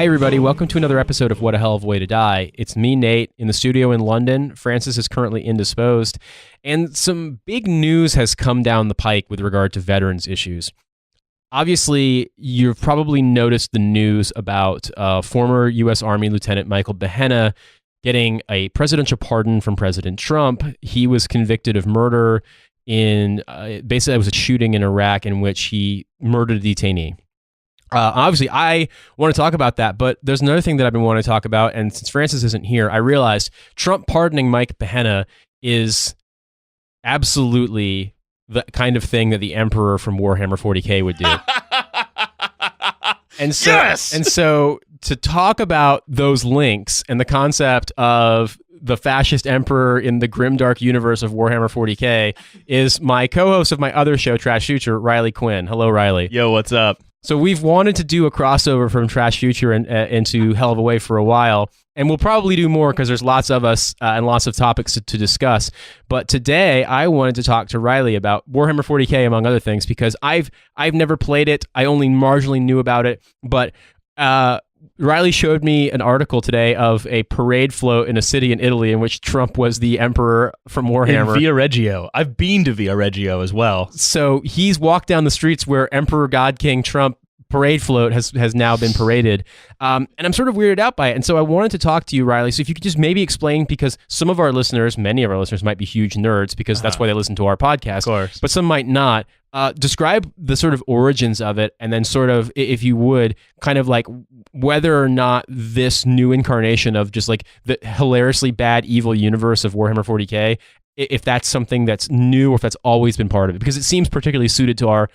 everybody. Welcome to another episode of What a Hell of a Way to Die. It's me, Nate, in the studio in London. Francis is currently indisposed. And some big news has come down the pike with regard to veterans issues. Obviously, you've probably noticed the news about former U.S. Army Lieutenant Michael Behenna getting a presidential pardon from President Trump. He was convicted of murder in, basically it was a shooting in Iraq in which he murdered a detainee. Obviously, I want to talk about that, but there's another thing that I've been wanting to talk about, and since Francis isn't here, I realized Trump pardoning Mike Behenna is absolutely the kind of thing that the Emperor from Warhammer 40K would do. And so, yes! And so to talk about those links and the concept of the fascist emperor in the grimdark universe of Warhammer 40K is my co-host of my other show, Trashfuture, Riley Quinn. Hello, Riley. Yo, what's up? So we've wanted to do a crossover from Trashfuture into Hell of a Way for a while, and we'll probably do more because there's lots of us and lots of topics to discuss. But today, I wanted to talk to Riley about Warhammer 40K, among other things, because I've never played it. I only marginally knew about it, but Riley showed me an article today of a parade float in a city in Italy in which Trump was the emperor from Warhammer. In Via Reggio. I've been to Via Reggio as well. So he's walked down the streets where Emperor God King Trump parade float has now been paraded. And I'm sort of weirded out by it. And so I wanted to talk to you, Riley. So if you could just maybe explain, because some of our listeners, many of our listeners might be huge nerds because that's why they listen to our podcast. Of course. But some might not. Describe the sort of origins of it, and then sort of, if you would, kind of like whether or not this new incarnation of just like the hilariously bad evil universe of Warhammer 40K, if that's something that's new or if that's always been part of it, because it seems particularly suited to our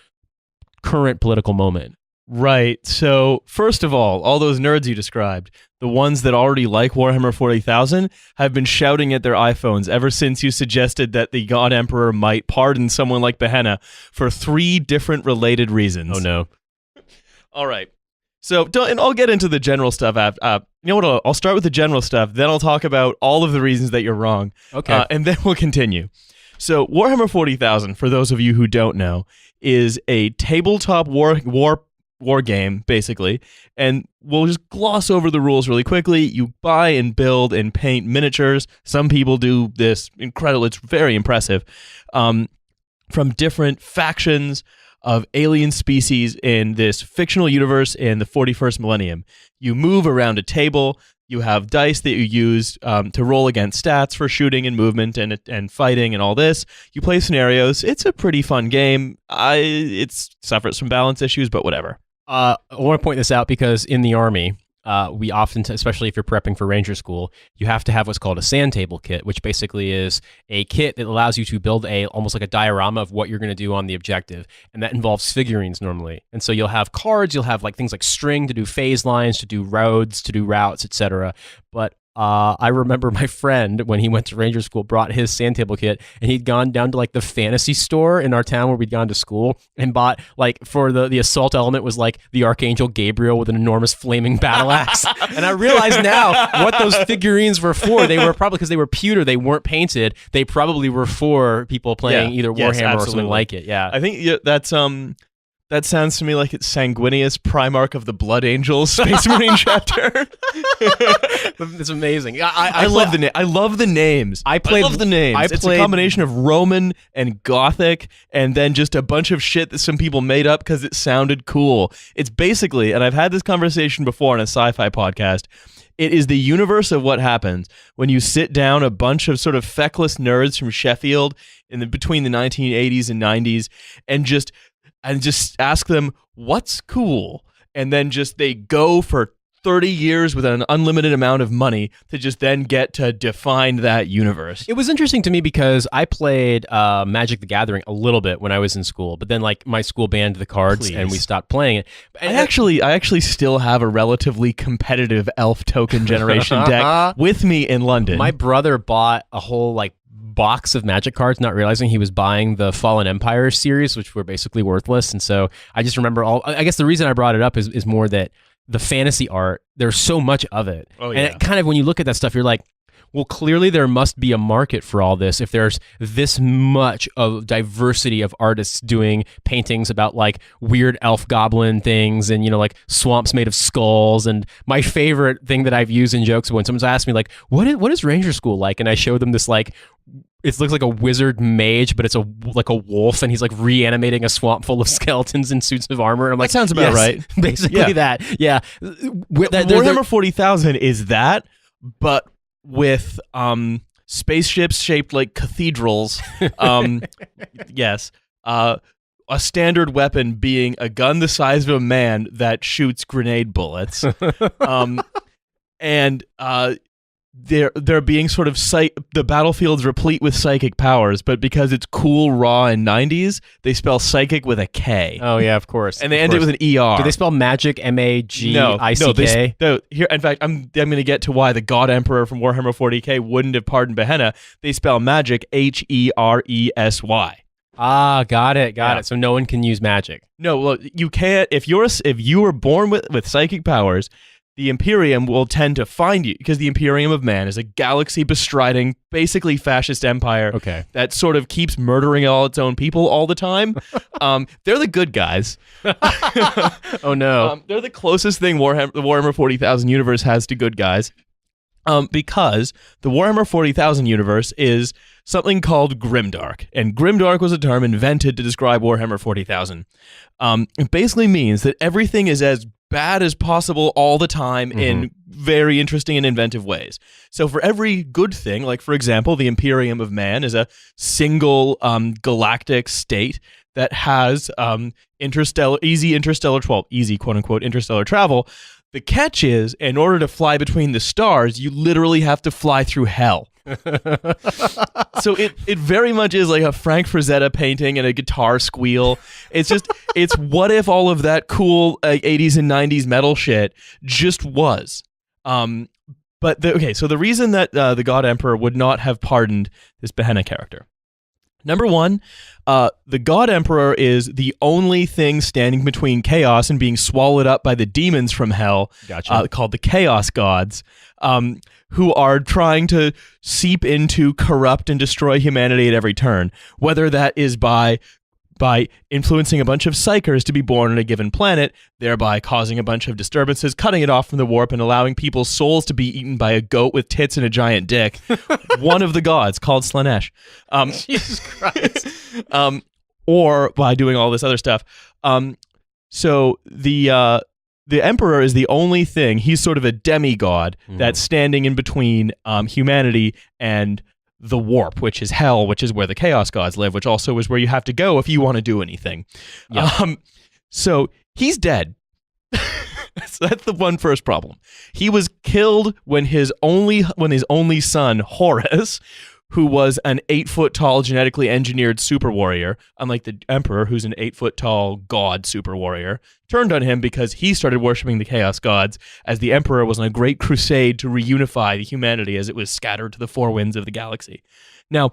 current political moment. Right. So, first of all those nerds you described, the ones that already like Warhammer 40,000, have been shouting at their iPhones ever since you suggested that the God Emperor might pardon someone like Behenna for 3 different related reasons. Oh, no. All right. So, and I'll get into the general stuff. You know what? I'll start with the general stuff, then I'll talk about all of the reasons that you're wrong. Okay. And then we'll continue. So, Warhammer 40,000, for those of you who don't know, is a tabletop war game, basically, and we'll just gloss over the rules really quickly. You buy and build and paint miniatures. Some people do this incredible, it's very impressive, from different factions of alien species in this fictional universe in the 41st millennium. You move around a table. You have dice that you use to roll against stats for shooting and movement and fighting and all this. You play scenarios. It's a pretty fun game. It suffers from balance issues, but whatever. I want to point this out because in the Army, we often, especially if you're prepping for Ranger School, you have to have what's called a sand table kit, which basically is a kit that allows you to build almost like a diorama of what you're going to do on the objective, and that involves figurines normally. And so you'll have cards, you'll have like things like string to do phase lines, to do roads, to do routes, etc. But I remember my friend, when he went to Ranger School, brought his sand table kit, and he'd gone down to like the fantasy store in our town where we'd gone to school and bought, like, for the assault element was like the Archangel Gabriel with an enormous flaming battle axe. And I realize now what those figurines were for. They were probably, because they were pewter, they weren't painted. They probably were for people playing either Warhammer or something like it. Yeah, I think that's that sounds to me like it's Sanguinius, Primarch of the Blood Angels, Space Marine chapter. It's amazing. I love the I love the names. I love the names. It's a combination of Roman and Gothic, and then just a bunch of shit that some people made up because it sounded cool. It's basically, and I've had this conversation before on a sci-fi podcast, it is the universe of what happens when you sit down a bunch of sort of feckless nerds from Sheffield between the 1980s and 90s and just ask them what's cool, and then just they go for 30 years with an unlimited amount of money to just then get to define that universe. It was interesting to me because I played Magic the Gathering a little bit when I was in school, but then like my school banned the cards and we stopped playing it. And I actually still have a relatively competitive elf token generation deck with me in London. My brother bought a whole like box of Magic cards, not realizing he was buying the Fallen Empire series, which were basically worthless. And so I just remember I guess the reason I brought it up is more that the fantasy art, there's so much of it. Oh, yeah. And it kind of, when you look at that stuff, you're like, well, clearly there must be a market for all this if there's this much of diversity of artists doing paintings about like weird elf goblin things and, like swamps made of skulls. And my favorite thing that I've used in jokes when someone's asked me like, what is Ranger School like? And I show them this like, it looks like a wizard mage, but it's like a wolf, and he's like reanimating a swamp full of skeletons in suits of armor. And I'm like, that sounds about right. Basically that. Yeah. Warhammer 40,000 is that, but with spaceships shaped like cathedrals. Yes. A standard weapon being a gun the size of a man that shoots grenade bullets. And they're being sort of the battlefield's replete with psychic powers, but because it's cool, raw, and 90s, they spell psychic with a K. Oh yeah, of course. And they end it with an ER. Do they spell magic MAGICK? No, here. In fact, I'm going to get to why the God Emperor from Warhammer 40K wouldn't have pardoned Behenna. They spell magic HERESY. Ah, got it. So no one can use magic. No, well, you can't. If you were born with psychic powers, the Imperium will tend to find you, because the Imperium of Man is a galaxy-bestriding, basically fascist empire that sort of keeps murdering all its own people all the time. They're the good guys. Oh, no. They're the closest thing the Warhammer 40,000 universe has to good guys, because the Warhammer 40,000 universe is something called grimdark. And grimdark was a term invented to describe Warhammer 40,000. It basically means that everything is as bad as possible all the time in very interesting and inventive ways. So for every good thing, like for example, the Imperium of Man is a single galactic state that has easy quote unquote interstellar travel. The catch is, in order to fly between the stars, you literally have to fly through hell. So it very much is like a Frank Frazetta painting and a guitar squeal. It's what if all of that cool 80s and 90s metal shit just was. So the reason that the God Emperor would not have pardoned this Behenna character. Number one, the God Emperor is the only thing standing between chaos and being swallowed up by the demons from hell, called the Chaos Gods, who are trying to seep into, corrupt, and destroy humanity at every turn, whether that is by influencing a bunch of psychers to be born on a given planet, thereby causing a bunch of disturbances, cutting it off from the warp, and allowing people's souls to be eaten by a goat with tits and a giant dick. One of the gods, called Slanesh. Jesus Christ. Or by doing all this other stuff. So the Emperor is the only thing, he's sort of a demigod that's standing in between humanity and the warp, which is hell, which is where the Chaos Gods live, which also is where you have to go if you want to do anything. Yep. So he's dead. So that's the one first problem. He was killed when his only son, Horus, who was an 8-foot-tall genetically engineered super warrior, unlike the Emperor, who's an 8-foot-tall god super warrior, turned on him because he started worshipping the Chaos Gods, as the Emperor was on a great crusade to reunify the humanity as it was scattered to the four winds of the galaxy. Now,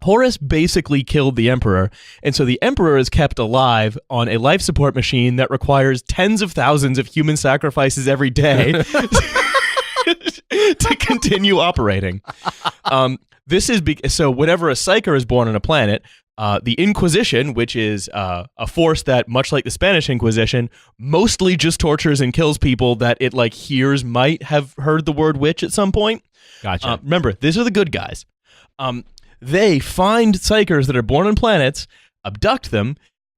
Horus basically killed the Emperor, and so the Emperor is kept alive on a life support machine that requires tens of thousands of human sacrifices every day to continue operating. This is so whenever a psyker is born on a planet, the Inquisition, which is a force that, much like the Spanish Inquisition, mostly just tortures and kills people that it hears might have heard the word witch at some point. Gotcha. Remember, these are the good guys. They find psykers that are born on planets, abduct them.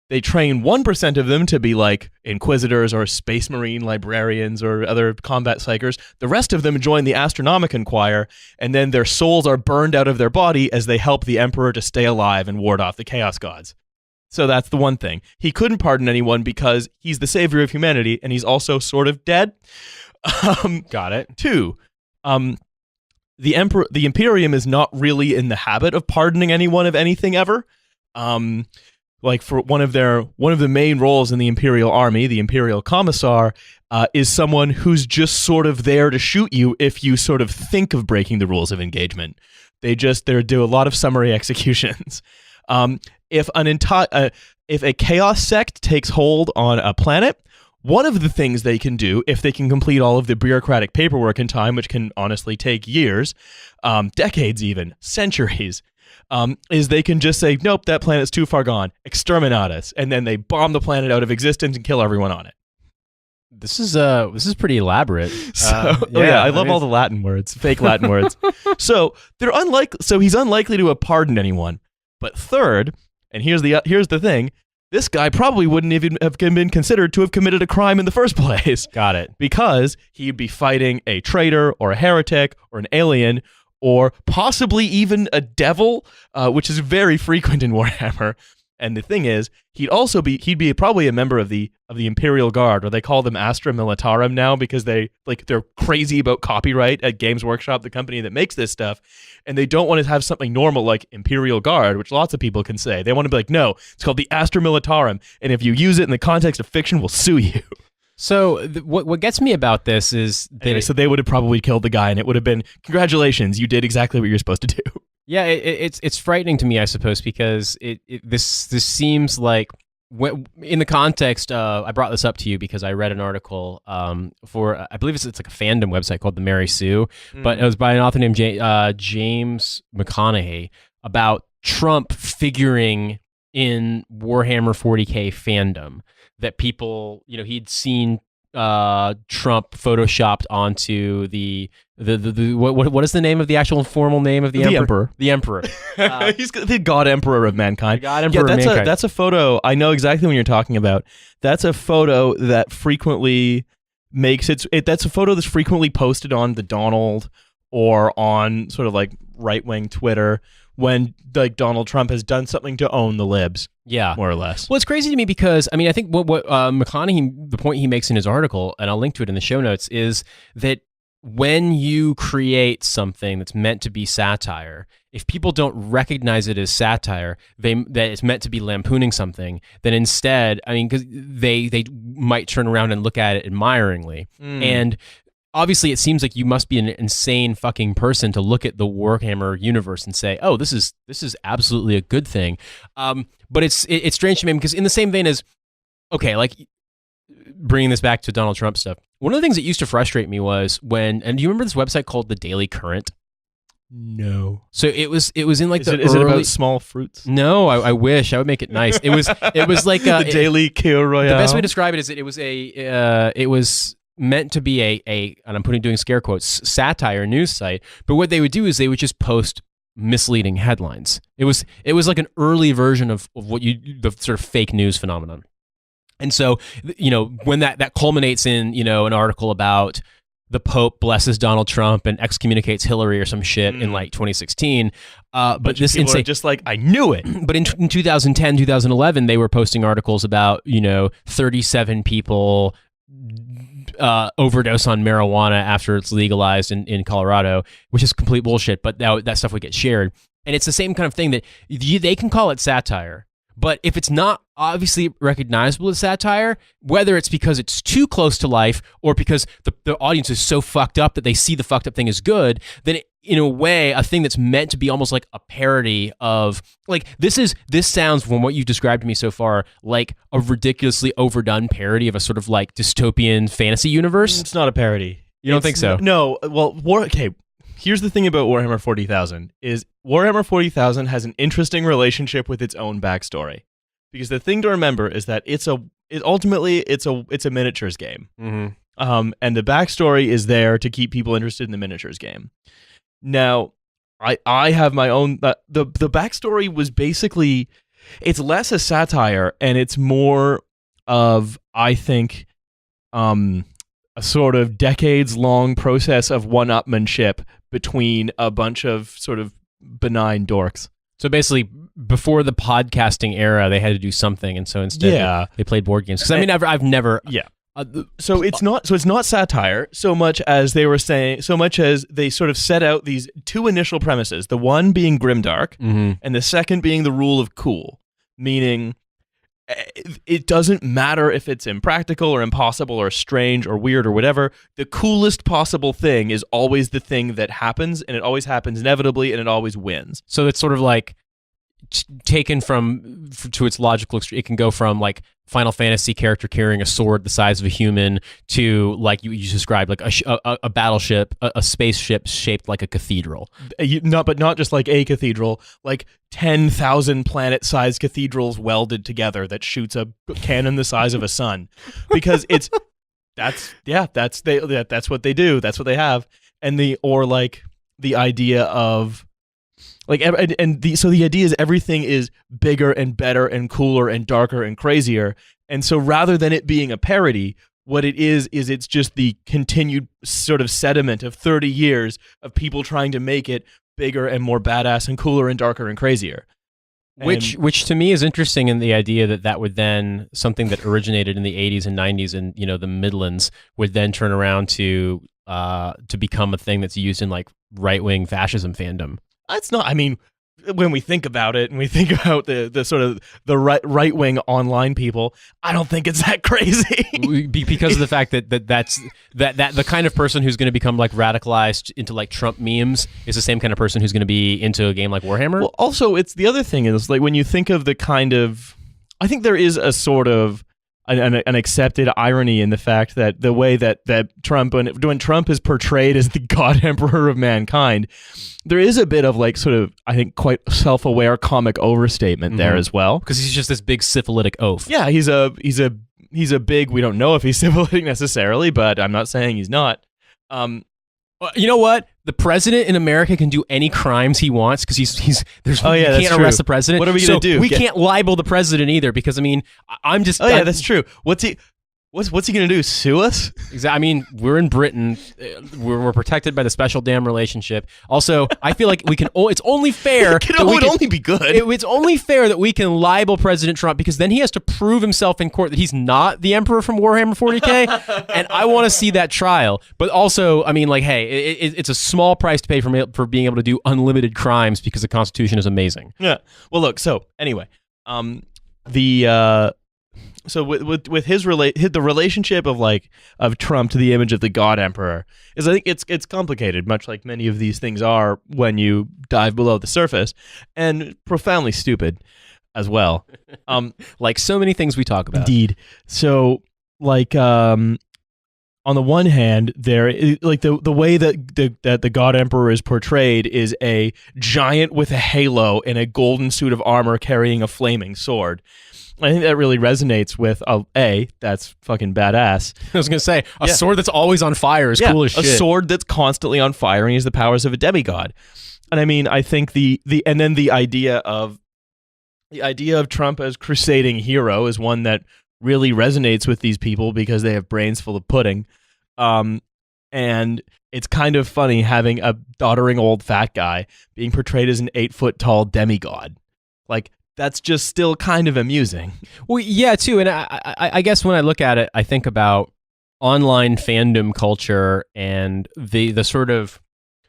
They train 1% of them to be like Inquisitors or Space Marine librarians or other combat psychers. The rest of them join the Astronomicon choir, and then their souls are burned out of their body as they help the Emperor to stay alive and ward off the Chaos Gods. So that's the one thing. He couldn't pardon anyone because he's the savior of humanity, and he's also sort of dead. Got it. 2, the Imperium is not really in the habit of pardoning anyone of anything ever. For one of the main roles in the Imperial Army, the Imperial Commissar, is someone who's just sort of there to shoot you if you sort of think of breaking the rules of engagement. They do a lot of summary executions. If a chaos sect takes hold on a planet, one of the things they can do, if they can complete all of the bureaucratic paperwork in time, which can honestly take years, decades even, centuries, is they can just say, nope, that planet's too far gone, exterminate us, and then they bomb the planet out of existence and kill everyone on it. This is pretty elaborate. I love all the Latin words, fake Latin words. So he's unlikely to have pardoned anyone. But third, and here's the thing, this guy probably wouldn't even have been considered to have committed a crime in the first place. Got it. Because he'd be fighting a traitor or a heretic or an alien or possibly even a devil, which is very frequent in Warhammer. And the thing is, he'd be probably a member of the Imperial Guard, or they call them Astra Militarum now because they're crazy about copyright at Games Workshop, the company that makes this stuff, and they don't want to have something normal like Imperial Guard, which lots of people can say. They want to be like, no, it's called the Astra Militarum, and if you use it in the context of fiction, we'll sue you. So what gets me about this is that anyway, so they would have probably killed the guy, and it would have been, congratulations, you did exactly what you're supposed to do. Yeah, it's frightening to me, I suppose, because this seems like, in the context of, I brought this up to you because I read an article for, I believe it's like a fandom website called the Mary Sue, but it was by an author named James McConaughey about Trump figuring in Warhammer 40K fandom, that people, he'd seen Trump photoshopped onto the what is the name of the actual formal name of the emperor? The emperor. He's the god emperor of mankind. God emperor of mankind. That's a photo. I know exactly what you're talking about. That's a photo that frequently makes that's a photo that's frequently posted on the Donald or on sort of like right-wing Twitter when like Donald Trump has done something to own the libs. Yeah, more or less. Well, it's crazy to me because, I mean, I think what McConaughey, the point he makes in his article, and I'll link to it in the show notes, is that when you create something that's meant to be satire, if people don't recognize it as satire, that it's meant to be lampooning something, then instead, I mean, because they might turn around and look at it admiringly. And obviously, it seems like you must be an insane fucking person to look at the Warhammer universe and say, "Oh, this is absolutely a good thing." But it's strange to me because in the same vein as, okay, like bringing this back to Donald Trump stuff, one of the things that used to frustrate me was when, and do you remember this website called the Daily Current? No. So it was in like is it about small fruits? No, I wish I would make it nice. It was like the Daily Kir Royale. The best way to describe it is that it was meant to be a and I'm doing scare quotes, satire news site, but what they would do is they would just post misleading headlines. It was like an early version of the sort of fake news phenomenon. And so, when that culminates in, an article about the Pope blesses Donald Trump and excommunicates Hillary or some shit in like 2016. But this insane, just like, I knew it. But in 2010, 2011, they were posting articles about, 37 people overdose on marijuana after it's legalized in Colorado, which is complete bullshit, but that stuff would get shared. And it's the same kind of thing that they can call it satire, but if it's not obviously recognizable as satire, whether it's because it's too close to life or because the audience is so fucked up that they see the fucked up thing as good, then in a way, a thing that's meant to be almost like a parody of, like, this sounds, from what you've described to me so far, like a ridiculously overdone parody of a sort of like dystopian fantasy universe. It's not a parody. You don't think so? No. Well, okay. Here's the thing about Warhammer 40,000 is Warhammer 40,000 has an interesting relationship with its own backstory. Because the thing to remember is that it's a miniatures game. Mm-hmm. And the backstory is there to keep people interested in the miniatures game. Now, I have my own. The backstory was basically, it's less a satire and it's more of, I think, a sort of decades-long process of one-upmanship between a bunch of sort of benign dorks. So basically, before the podcasting era, they had to do something, and so instead they played board games. Because I mean, I've never. Yeah. So it's not satire so much as they were saying, so much as they sort of set out these two initial premises, the one being grimdark, and the second being the rule of cool, meaning it doesn't matter if it's impractical or impossible or strange or weird or whatever. The coolest possible thing is always the thing that happens, and it always happens inevitably, and it always wins. So it's sort of like taken to its logical extreme. It can go from like Final Fantasy character carrying a sword the size of a human to like you described, like a battleship, a spaceship shaped like a cathedral. But not just like a cathedral, like 10,000 planet-sized cathedrals welded together that shoots a cannon the size of a sun, because that's what they do. That's what they have, the idea of. So the idea is everything is bigger and better and cooler and darker and crazier. And so rather than it being a parody, what it is it's just the continued sort of sediment of 30 years of people trying to make it bigger and more badass and cooler and darker and crazier. Which to me is interesting in the idea that would then, something that originated in the 80s and 90s in, the Midlands, would then turn around to become a thing that's used in like right-wing fascism fandom. That's not, I mean, when we think about it and we think about the sort of the right-wing online people, I don't think it's that crazy. Because of the fact that's the kind of person who's going to become like radicalized into like Trump memes is the same kind of person who's going to be into a game like Warhammer. Well, also, it's the other thing is like when you think of the kind of, I think there is a sort of an accepted irony in the fact that the way that Trump, when Trump is portrayed as the God Emperor of mankind, there is a bit of like sort of, I think, quite self-aware comic overstatement there as well. Because he's just this big syphilitic oaf. Yeah, he's a big, we don't know if he's syphilitic necessarily, but I'm not saying he's not. You know what? The president in America can do any crimes he wants because you can't arrest the president. What are we going to do? We can't libel the president either because, I mean, I'm just... Oh, yeah, that's true. What's he going to do? Sue us? Exactly. I mean, we're in Britain. We're protected by the special damn relationship. Also, I feel like we can... it's only fair... It would only be good. It's only fair that we can libel President Trump because then he has to prove himself in court that he's not the emperor from Warhammer 40K, and I want to see that trial. But also, I mean, like, hey, it's a small price to pay for being able to do unlimited crimes because the Constitution is amazing. Yeah. Well, look, so, anyway, So with the relationship of Trump to the image of the God Emperor is, I think it's complicated, much like many of these things are when you dive below the surface, and profoundly stupid as well. Like so many things we talk about. Indeed. So like on the one hand, there like the way that the God Emperor is portrayed is a giant with a halo and a golden suit of armor carrying a flaming sword. I think that really resonates with that's fucking badass. I was gonna say a sword that's always on fire is cool as shit. A sword that's constantly on fire and he has the powers of a demigod. And I mean, I think the idea of Trump as crusading hero is one that really resonates with these people because they have brains full of pudding. And it's kind of funny having a doddering old fat guy being portrayed as an 8-foot tall demigod. Like, that's just still kind of amusing. Well, yeah, too. And I guess when I look at it, I think about online fandom culture and the sort of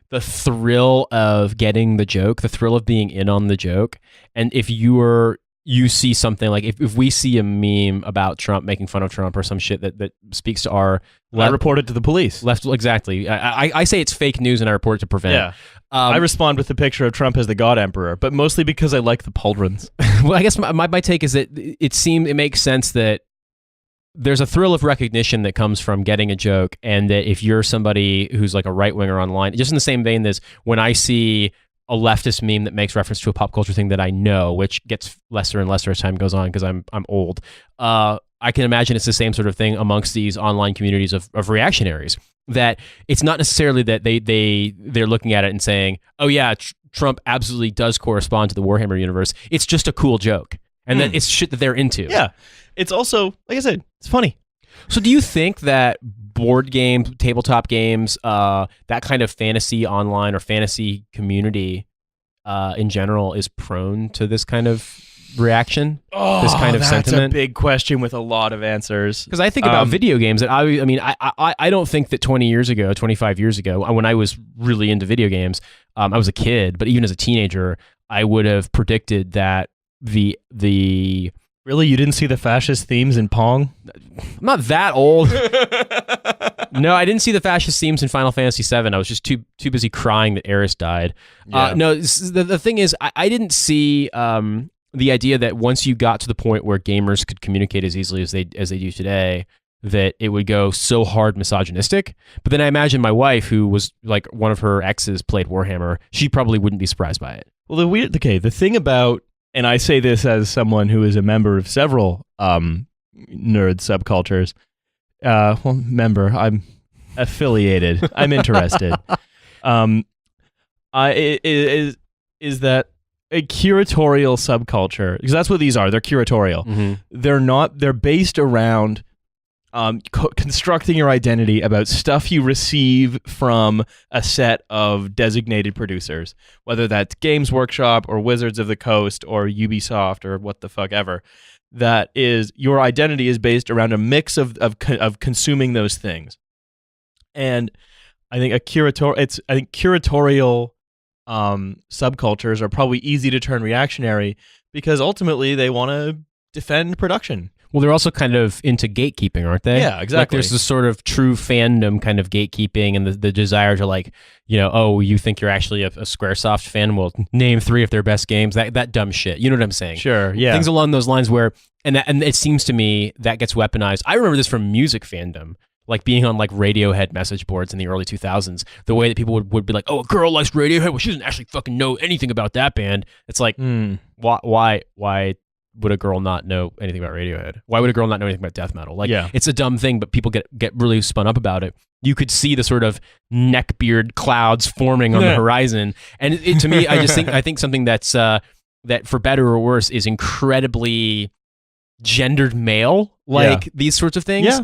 the thrill of getting the joke, the thrill of being in on the joke. And if you see something like if we see a meme about Trump making fun of Trump or some shit that speaks to our I report it to the police. Exactly. I say it's fake news and I report it to prevent. Yeah. I respond with the picture of Trump as the God Emperor, but mostly because I like the pauldrons. Well, I guess my take is that it makes sense that there's a thrill of recognition that comes from getting a joke, and that if you're somebody who's like a right-winger online, just in the same vein as when I see a leftist meme that makes reference to a pop culture thing that I know, which gets lesser and lesser as time goes on because I'm old. I can imagine it's the same sort of thing amongst these online communities of reactionaries. That it's not necessarily that they're looking at it and saying, "Oh yeah, Trump absolutely does correspond to the Warhammer universe." It's just a cool joke, and that it's shit that they're into. Yeah, it's also, like I said, it's funny. So, do you think that board games, tabletop games, that kind of fantasy online or fantasy community in general is prone to this kind of reaction? This kind of sentiment? That's a big question with a lot of answers. Because I think about video games, and I don't think that 20 years ago, 25 years ago, when I was really into video games, I was a kid, but even as a teenager, I would have predicted that the Really? You didn't see the fascist themes in Pong? I'm not that old. No, I didn't see the fascist themes in Final Fantasy VII. I was just too busy crying that Eris died. Yeah. No, the thing is, I didn't see the idea that once you got to the point where gamers could communicate as easily as they do today, that it would go so hard misogynistic. But then I imagine my wife, who was like one of her exes played Warhammer, she probably wouldn't be surprised by it. Well, the thing about, and I say this as someone who is a member of several nerd subcultures. I'm affiliated. I'm interested. Is that a curatorial subculture? Because that's what these are. They're curatorial. Mm-hmm. They're based around constructing your identity about stuff you receive from a set of designated producers, whether that's Games Workshop or Wizards of the Coast or Ubisoft or what the fuck ever. That is, your identity is based around a mix of consuming those things. And I think curatorial subcultures are probably easy to turn reactionary because ultimately they want to defend production. Well, they're also kind of into gatekeeping, aren't they? Yeah, exactly. Like there's this sort of true fandom kind of gatekeeping and the desire to like, oh, you think you're actually a Squaresoft fan? Well, name 3 of their best games. That dumb shit. You know what I'm saying? Sure, yeah. Things along those lines where, and it seems to me that gets weaponized. I remember this from music fandom, like being on like Radiohead message boards in the early 2000s, the way that people would be like, oh, a girl likes Radiohead. Well, she doesn't actually fucking know anything about that band. It's like, why would a girl not know anything about Radiohead? Why would a girl not know anything about death metal? Like, it's a dumb thing, but people get really spun up about it. You could see the sort of neckbeard clouds forming on the horizon, and to me, I think something that's that for better or worse is incredibly gendered male, like these sorts of things.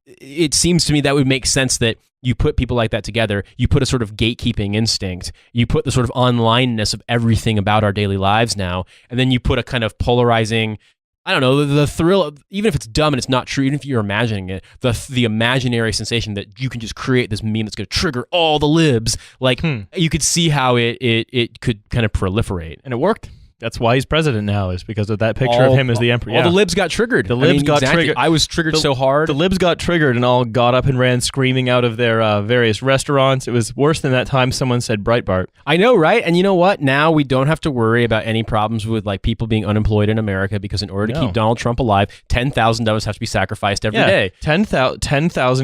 It seems to me that would make sense that you put people like that together, you put a sort of gatekeeping instinct, you put the sort of onlineness of everything about our daily lives now, and then you put a kind of polarizing, I don't know, the thrill of, even if it's dumb and it's not true, even if you're imagining it, the imaginary sensation that you can just create this meme that's going to trigger all the libs, like you could see how it could kind of proliferate. And it worked. That's why he's president now, is because of that picture of him as the emperor. All the libs got triggered. The libs got triggered. I was triggered so hard. The libs got triggered and all got up and ran screaming out of their various restaurants. It was worse than that time someone said Breitbart. I know, right? And you know what? Now we don't have to worry about any problems with like people being unemployed in America because in order to keep Donald Trump alive, 10,000 of us have to be sacrificed every day. 10,000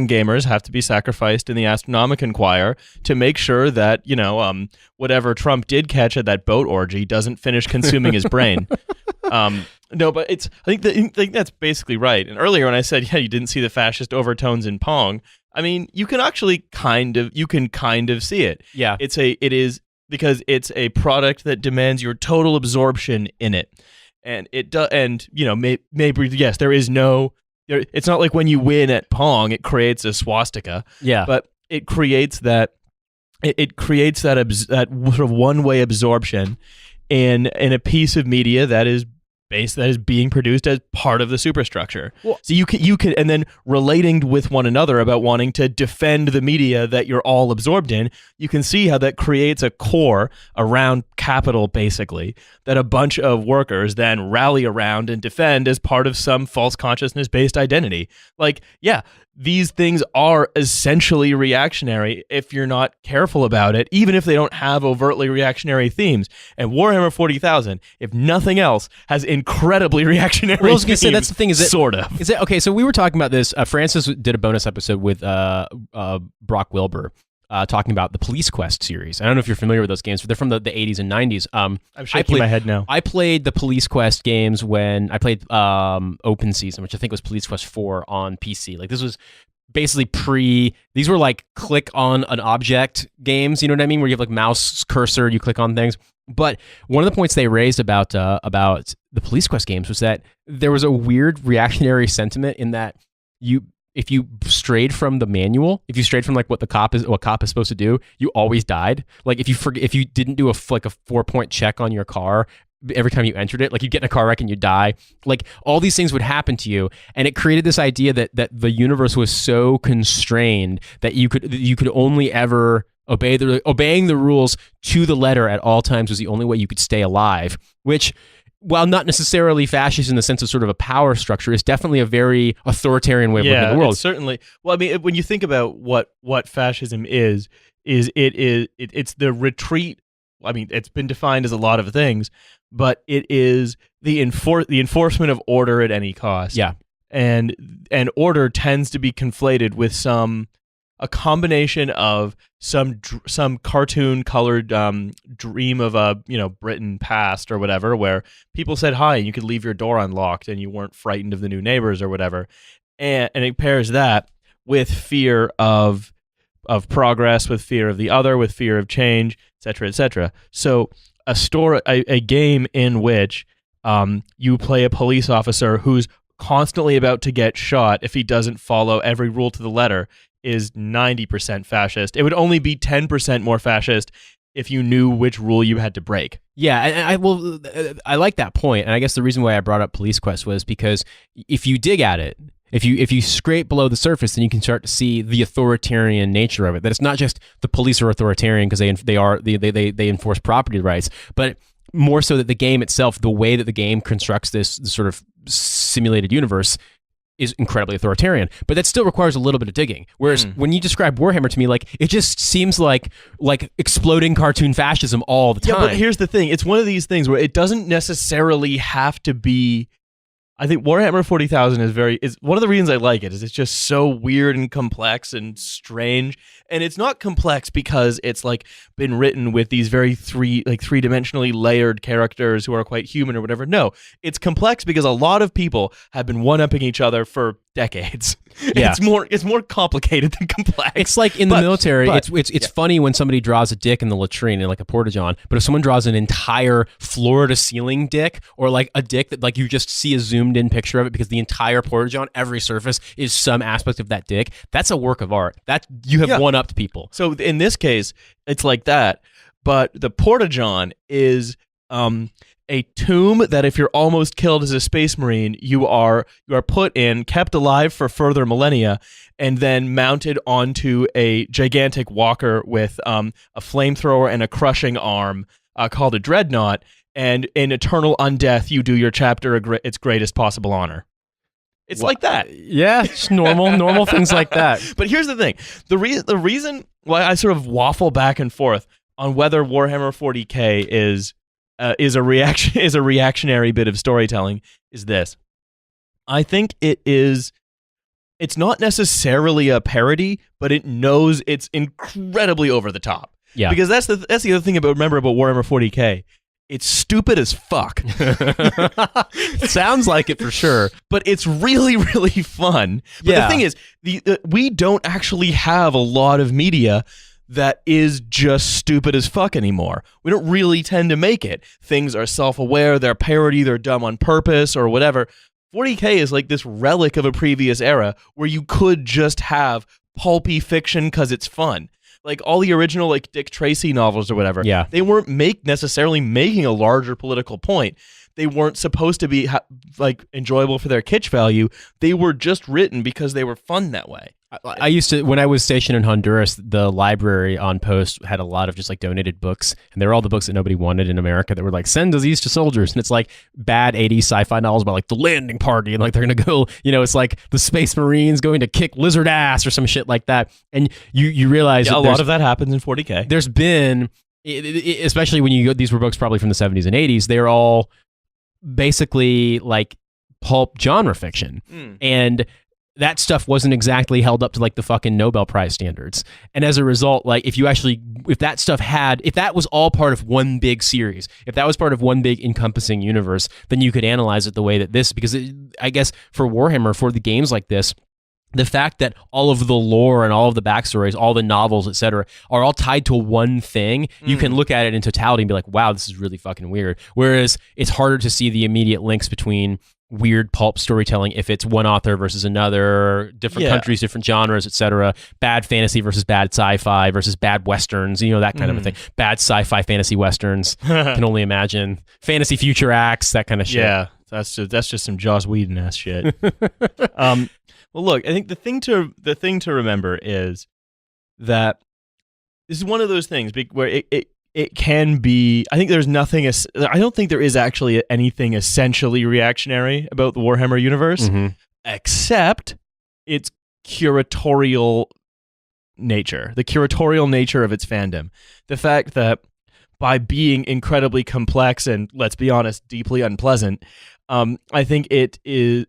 gamers have to be sacrificed in the Astronomican choir to make sure that, whatever Trump did catch at that boat orgy doesn't finish consuming his brain. No, but I think that's basically right. And earlier when I said, you didn't see the fascist overtones in Pong, I mean, you can actually kind of see it. Yeah. It is because it's a product that demands your total absorption in it. And it does, and maybe yes, there is no, it's not like when you win at Pong, it creates a swastika. Yeah. But it creates that, that sort of one-way absorption in a piece of media that is being produced as part of the superstructure. Well, so you can, and then relating with one another about wanting to defend the media that you're all absorbed in, you can see how that creates a core around capital, basically, that a bunch of workers then rally around and defend as part of some false consciousness-based identity. Like, these things are essentially reactionary if you're not careful about it, even if they don't have overtly reactionary themes. And Warhammer 40,000, if nothing else, has incredibly reactionary themes. I was going to say, that's the thing, is it? Sort of. Is it, okay, so we were talking about this. Francis did a bonus episode with Brock Wilbur talking about the Police Quest series. I don't know if you're familiar with those games, but they're from the 80s and 90s. I'm shaking my head now. I played the Police Quest games when I played Open Season, which I think was Police Quest 4 on PC. Like, this was basically these were like click on an object games, you know what I mean? Where you have like mouse cursor, you click on things. But one of the points they raised about the Police Quest games was that there was a weird reactionary sentiment in that if you strayed from the manual, if you strayed from like what cop is supposed to do, you always died. Like if you didn't do a 4-point check on your car every time you entered it, like you'd get in a car wreck and you die. Like all these things would happen to you, and it created this idea that the universe was so constrained that you could only ever obeying the rules to the letter at all times was the only way you could stay alive, which while not necessarily fascist in the sense of sort of a power structure, is definitely a very authoritarian way of looking at the world. It's certainly. Well, I mean, when you think about what fascism is it's the retreat. I mean, it's been defined as a lot of things, but it is the enforcement of order at any cost. Yeah. And order tends to be conflated with a combination of some cartoon colored dream of a Britain past or whatever, where people said hi and you could leave your door unlocked and you weren't frightened of the new neighbors or whatever, and it pairs that with fear of progress, with fear of the other, with fear of change, etc., etc. So a game in which you play a police officer who's constantly about to get shot if he doesn't follow every rule to the letter is 90% fascist. It would only be 10% more fascist if you knew which rule you had to break. Yeah, and I like that point, and I guess the reason why I brought up Police Quest was because if you dig at it, if you scrape below the surface, then you can start to see the authoritarian nature of it. That it's not just the police are authoritarian because they enforce property rights, but more so that the game itself, the way that the game constructs this sort of simulated universe, is incredibly authoritarian. But that still requires a little bit of digging. Whereas when you describe Warhammer to me, like, it just seems like exploding cartoon fascism all the time. Yeah, but here's the thing. It's one of these things where it doesn't necessarily have to be. I think Warhammer 40,000 is one of the reasons I like it is it's just so weird and complex and strange. And it's not complex because it's like been written with these very three-dimensionally layered characters who are quite human or whatever. No, it's complex because a lot of people have been one-upping each other for decades. Yeah. It's more complicated than complex. It's like in the military, it's funny when somebody draws a dick in the latrine in like a porta-john, but if someone draws an entire floor-to-ceiling dick, or like a dick that like you just see a zoomed-in picture of it because the entire porta-john, every surface is some aspect of that dick, that's a work of art. That you have one-upped people. So in this case, it's like that, but the porta-john is a tomb that if you're almost killed as a space marine, you are put in, kept alive for further millennia, and then mounted onto a gigantic walker with a flamethrower and a crushing arm called a dreadnought, and in eternal undeath, you do your chapter its greatest possible honor. It's like that. Yeah, it's normal things like that. But here's the thing. The reason why I sort of waffle back and forth on whether Warhammer 40K is a reactionary bit of storytelling is this. I think it's not necessarily a parody, but it knows it's incredibly over the top. Yeah. Because that's the other thing about Warhammer 40K. It's stupid as fuck. Sounds like it for sure. But it's really, really fun. But the thing is, we don't actually have a lot of media that is just stupid as fuck anymore. We don't really tend to make it. Things are self-aware, they're parody, they're dumb on purpose or whatever. 40K is like this relic of a previous era where you could just have pulpy fiction because it's fun. Like all the original like Dick Tracy novels or whatever, they weren't necessarily making a larger political point. They weren't supposed to be like enjoyable for their kitsch value. They were just written because they were fun that way. I used to, when I was stationed in Honduras, the library on post had a lot of just like donated books, and they were all the books that nobody wanted in America that were like, send disease to soldiers. And it's like bad 80s sci-fi novels about like the landing party and like they're going to go, it's like the Space Marines going to kick lizard ass or some shit like that. And you realize that a lot of that happens in 40K. There's been, especially when you go, these were books probably from the 70s and 80s, they're all basically like pulp genre fiction. And that stuff wasn't exactly held up to like the fucking Nobel Prize standards. And as a result, like if that was all part of one big series, if that was part of one big encompassing universe, then you could analyze it the way that this, because I guess for Warhammer, for the games like this, the fact that all of the lore and all of the backstories, all the novels, etc., are all tied to one thing, you can look at it in totality and be like, wow, this is really fucking weird. Whereas it's harder to see the immediate links between weird pulp storytelling if it's one author versus another, different countries, different genres, etc. Bad fantasy versus bad sci-fi versus bad westerns, that kind of a thing. Bad sci-fi fantasy westerns, can only imagine. Fantasy future acts, that kind of shit. Yeah, that's just some Joss Whedon ass shit. Well, look, I think the thing to remember is that this is one of those things where it can be. I think there's nothing. I don't think there is actually anything essentially reactionary about the Warhammer universe, except its curatorial nature, the curatorial nature of its fandom. The fact that by being incredibly complex and, let's be honest, deeply unpleasant, I think it is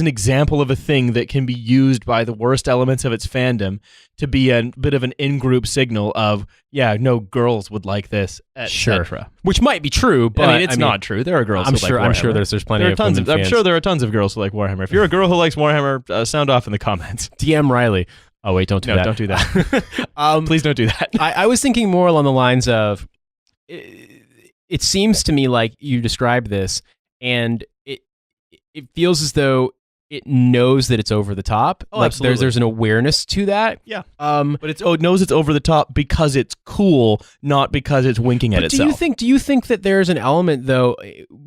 an example of a thing that can be used by the worst elements of its fandom to be a bit of an in-group signal of, yeah, no, girls would like this, etc. Which might be true, but I mean, it's not true. There are girls who like Warhammer. I'm sure there's plenty of women fans. I'm sure there are tons of girls who like Warhammer. If you're a girl who likes Warhammer, sound off in the comments. DM Riley. Oh, wait, don't do that. No, don't do that. Please don't do that. I was thinking more along the lines of, it seems to me like you described this, and it feels as though it knows that it's over the top. Oh, like absolutely. there's an awareness to that. Yeah. But it knows it's over the top because it's cool, not because it's winking at itself. Do you think that there's an element though?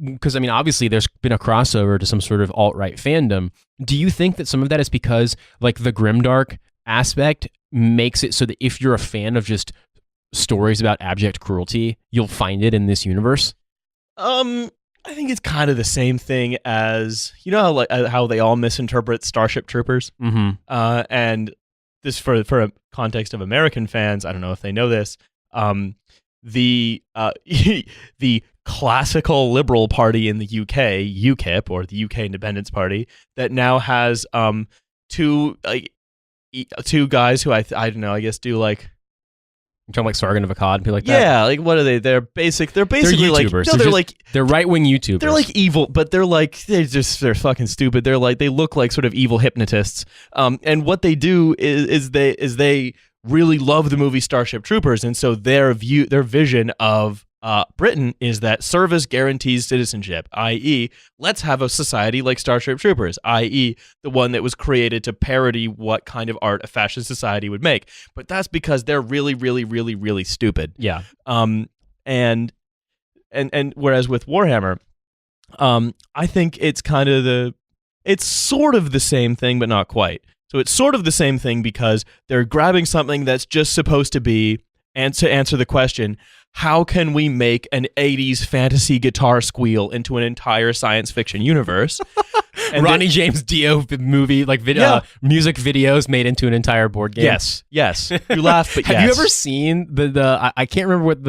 Because I mean, obviously, there's been a crossover to some sort of alt-right fandom. Do you think that some of that is because like the grimdark aspect makes it so that if you're a fan of just stories about abject cruelty, you'll find it in this universe? I think it's kind of the same thing as, you know, how they all misinterpret Starship Troopers. And this for a context of American fans, I don't know if they know this. The the classical liberal party in the UK, UKIP, or the UK Independence Party, that now has two guys who I don't know, I guess do like. You're talking like Sargon of Akkad and people like that? Yeah, like what are they? They're basically YouTubers. Like they're right-wing YouTubers. They're like evil, but they're fucking stupid. They look like sort of evil hypnotists. And what they do is they really love the movie Starship Troopers, and so their vision of Britain is that service guarantees citizenship, i.e., let's have a society like Starship Troopers, i.e., the one that was created to parody what kind of art a fascist society would make. But that's because they're really, really, really, really stupid. Yeah. And whereas with Warhammer, I think it's it's sort of the same thing, but not quite. So it's sort of the same thing because they're grabbing something that's just supposed to be, and to answer the question, how can we make an 80s fantasy guitar squeal into an entire science fiction universe? And Ronnie James Dio movie, like music videos made into an entire board game. Yes. You laugh, but yes. Have you ever seen I can't remember what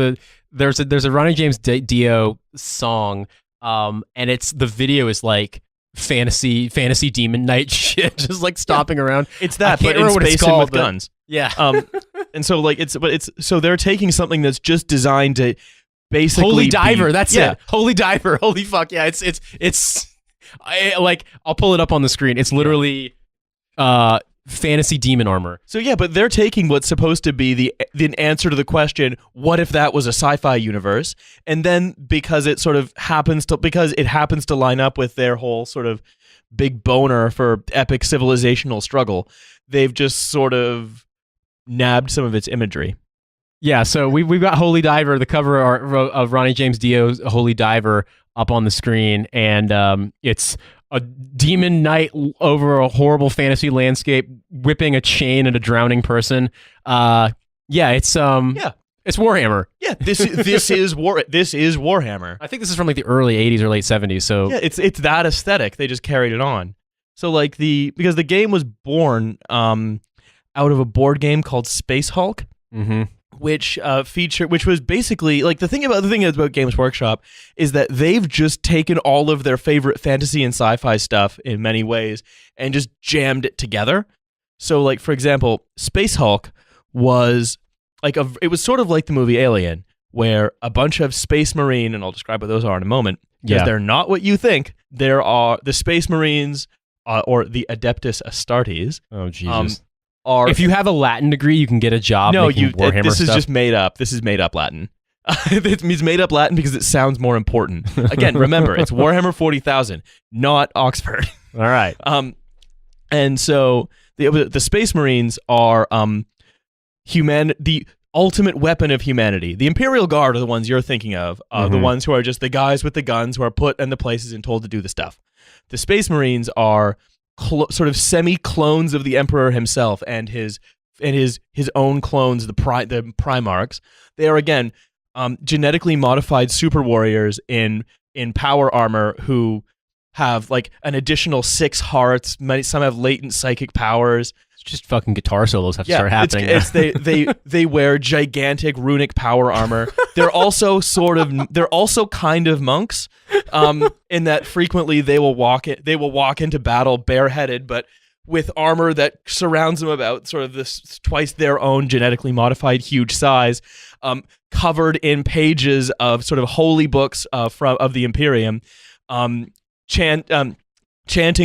there's a Ronnie James Dio song, and the video is like fantasy demon knight shit, just like stomping around. It's that, but in space and with guns. Yeah. And so like so they're taking something that's just designed to basically Holy Diver, that's it. Holy Diver. Holy fuck. Yeah, it's I'll pull it up on the screen. It's literally fantasy demon armor. So yeah, but they're taking what's supposed to be the answer to the question, what if that was a sci-fi universe? And then because it happens to line up with their whole sort of big boner for epic civilizational struggle, they've just sort of nabbed some of its imagery. Yeah, so we've got Holy Diver, the cover of Ronnie James Dio's Holy Diver up on the screen, and it's a demon knight over a horrible fantasy landscape, whipping a chain at a drowning person. It's Warhammer. Yeah, this is Warhammer. I think this is from like the early 80s or late 70s. So yeah, it's that aesthetic. They just carried it on. So like because the game was born out of a board game called Space Hulk, which was basically like the thing about Games Workshop is that they've just taken all of their favorite fantasy and sci-fi stuff in many ways and just jammed it together. So like, for example, Space Hulk was like it was sort of like the movie Alien, where a bunch of Space Marine, and I'll describe what those are in a moment, because they're not what you think. There are the Space Marines, or the Adeptus Astartes. Oh Jesus! If you have a Latin degree, you can get a job. No, Warhammer this stuff. Is just made up. This is made up Latin. It means made up Latin because it sounds more important. Again, remember, it's Warhammer 40,000, not Oxford. All right. And so the Space Marines are the ultimate weapon of humanity. The Imperial Guard are the ones you're thinking of, the ones who are just the guys with the guns who are put in the places and told to do the stuff. The Space Marines are sort of semi-clones of the Emperor himself and his own clones, the Primarchs. They are, again, genetically modified super warriors in power armor who have like an additional 6 hearts. Some have latent psychic powers. It's just fucking guitar solos have to start happening. They wear gigantic runic power armor. They're also kind of monks, in that frequently they will walk into battle bareheaded, but with armor that surrounds them about sort of this twice their own genetically modified huge size, covered in pages of sort of holy books of the Imperium, chanting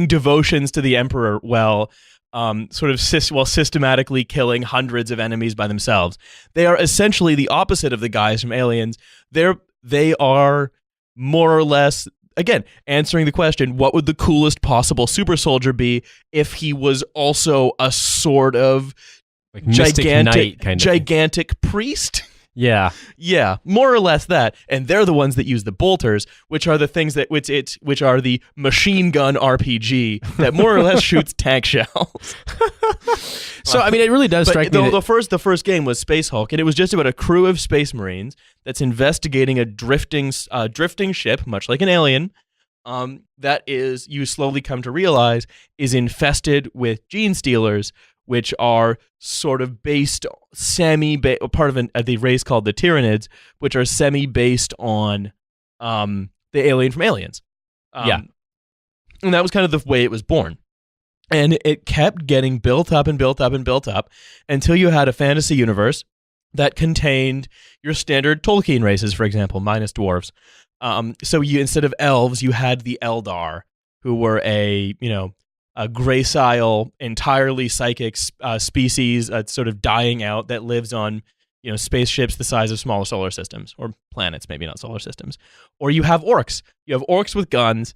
devotions to the Emperor while systematically killing hundreds of enemies by themselves. They are essentially the opposite of the guys from Aliens. They are more or less, again, answering the question, what would the coolest possible super soldier be if he was also a sort of like gigantic priest? Yeah. Yeah, more or less that. And they're the ones that use the bolters, which are the things which are the machine gun RPG that more or less shoots tank shells. So I mean, it really does strike me. The first game was Space Hulk, and it was just about a crew of Space Marines that's investigating a drifting ship, much like an alien, that is, you slowly come to realize, is infested with gene stealers, which are sort of part of the race called the Tyranids, which are semi-based on the alien from Aliens. And that was kind of the way it was born. And it kept getting built up and built up and built up until you had a fantasy universe that contained your standard Tolkien races, for example, minus dwarves. So you, instead of elves, you had the Eldar, who were a gracile, entirely psychic species, sort of dying out, that lives on spaceships the size of smaller solar systems, or planets, maybe not solar systems. Or you have orcs. You have orcs with guns,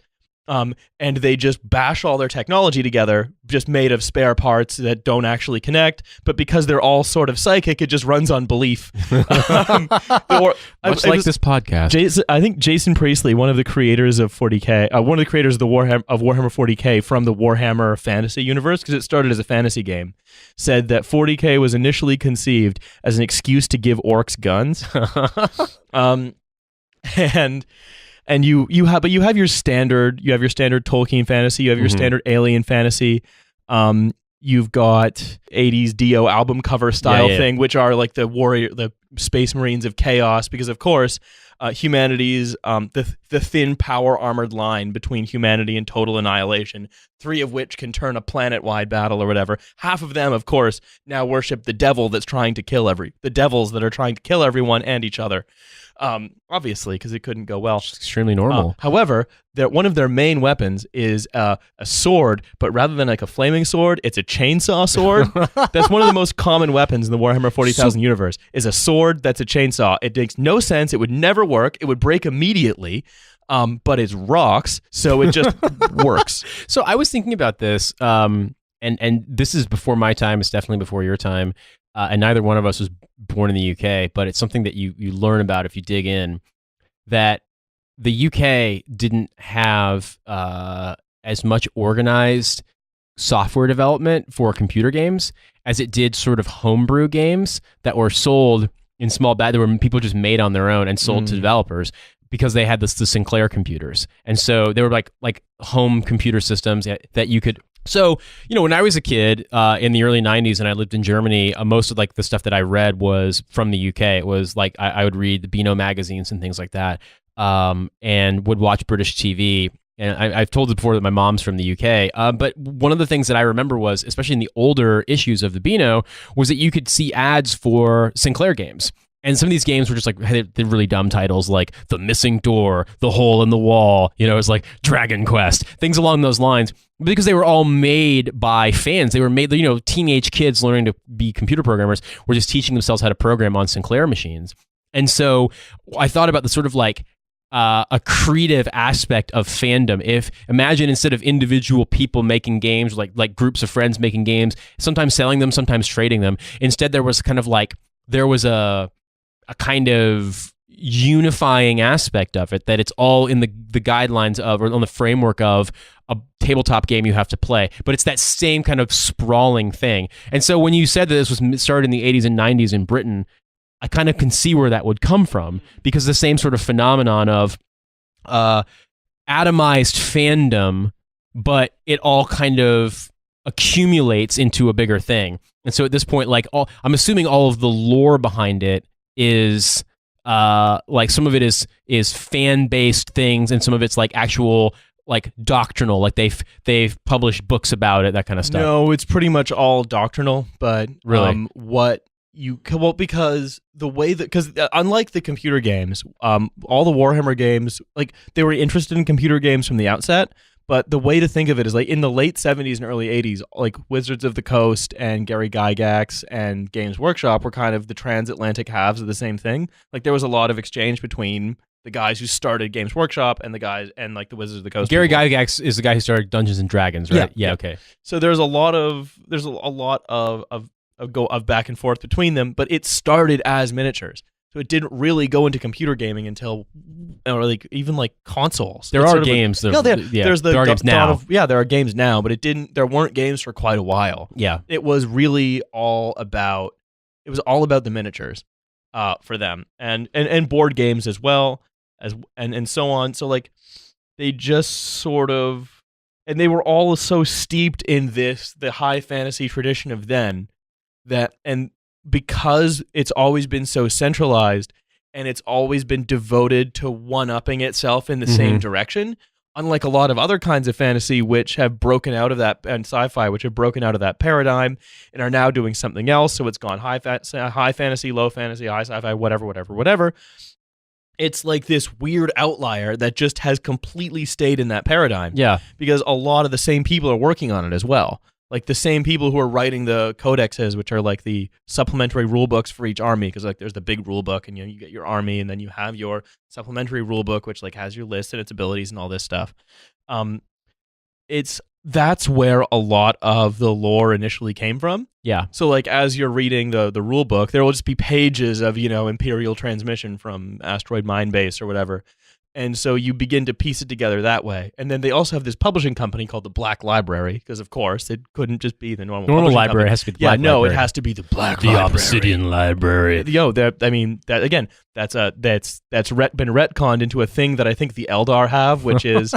and they just bash all their technology together, just made of spare parts that don't actually connect. But because they're all sort of psychic, it just runs on belief. Much like this podcast. I think Jason Priestley, one of the creators of 40K, one of the creators of Warhammer 40K from the Warhammer fantasy universe, because it started as a fantasy game, said that 40K was initially conceived as an excuse to give orcs guns. And you have your standard Tolkien fantasy, you have your standard alien fantasy. You've got 80s Dio album cover style thing, which are like the Space Marines of chaos, because of course humanity's the thin power armored line between humanity and total annihilation, 3 of which can turn a planet-wide battle or whatever. Half of them, of course, now worship the devil that's trying to kill the devils that are trying to kill everyone and each other. Obviously, because it couldn't go well. It's extremely normal. However, one of their main weapons is a sword, but rather than like a flaming sword, it's a chainsaw sword. That's one of the most common weapons in the Warhammer 40,000 universe, is a sword that's a chainsaw. It makes no sense. It would never work. It would break immediately. But it's rocks, so it just works. So I was thinking about this, and this is before my time. It's definitely before your time. And neither one of us was born in the UK, but it's something that you learn about if you dig in, that the UK didn't have as much organized software development for computer games as it did sort of homebrew games that were sold in small batches. There were people just made on their own and sold to developers, because they had the Sinclair computers. And so they were like home computer systems that you could... So, when I was a kid in the early 90s and I lived in Germany, most of like the stuff that I read was from the UK. It was like I would read the Beano magazines and things like that, and would watch British TV. And I've told it before that my mom's from the UK. But one of the things that I remember was, especially in the older issues of the Beano, was that you could see ads for Sinclair games. And some of these games were just like, they're really dumb titles, like The Missing Door, The Hole in the Wall, it's like Dragon Quest, things along those lines, because they were all made by fans. They were made, teenage kids learning to be computer programmers were just teaching themselves how to program on Sinclair machines. And so I thought about the sort of like a creative aspect of fandom. Imagine instead of individual people making games, like groups of friends making games, sometimes selling them, sometimes trading them, instead there was a kind of unifying aspect of it, that it's all in the guidelines of, or on the framework of, a tabletop game you have to play, but it's that same kind of sprawling thing. And so when you said that this was started in the 80s and 90s in Britain, I kind of can see where that would come from, because the same sort of phenomenon of atomized fandom, but it all kind of accumulates into a bigger thing. And so at this point, like, I'm assuming all of the lore behind it is like some of it is fan-based things, and some of it's like actual like doctrinal, like they've published books about it, that kind of stuff. No, it's pretty much all doctrinal, but really, because the way that, because unlike the computer games, all the Warhammer games, like, they were interested in computer games from the outset, but the way to think of it is like in the late 70s and early 80s, like Wizards of the Coast and Gary Gygax and Games Workshop were kind of the transatlantic halves of the same thing. Like, there was a lot of exchange between the guys who started Games Workshop and the guys and like the Wizards of the Coast. Gary Gygax is the guy who started Dungeons and Dragons, right? Yeah. Okay. So there's a lot of back and forth between them, but it started as miniatures. So it didn't really go into computer gaming until, or like even like consoles. There are games. There are games now. There are games now, but there weren't games for quite a while. Yeah. It was really all about the miniatures for them, and board games as well, and so on. So like they just sort of, and they were all so steeped in the high fantasy tradition of then, and because it's always been so centralized and it's always been devoted to one-upping itself in the same direction, unlike a lot of other kinds of fantasy which have broken out of that, and sci-fi which have broken out of that paradigm and are now doing something else. So it's gone high fantasy, low fantasy, high sci-fi, whatever. It's like this weird outlier that just has completely stayed in that paradigm. Yeah. Because a lot of the same people are working on it as well. Like the same people who are writing the codexes, which are like the supplementary rule books for each army, because like there's the big rule book, and you get your army, and then you have your supplementary rule book, which like has your list and its abilities and all this stuff. That's where a lot of the lore initially came from. Yeah. So like as you're reading the rule book, there will just be pages of, Imperial transmission from Asteroid Mine Base or whatever. And so you begin to piece it together that way. And then they also have this publishing company called the Black Library, because of course it couldn't just be the normal library. It has to be the Black Library. It has to be the Black the Library. Obsidian Library. That's been retconned into a thing that I think the Eldar have, which is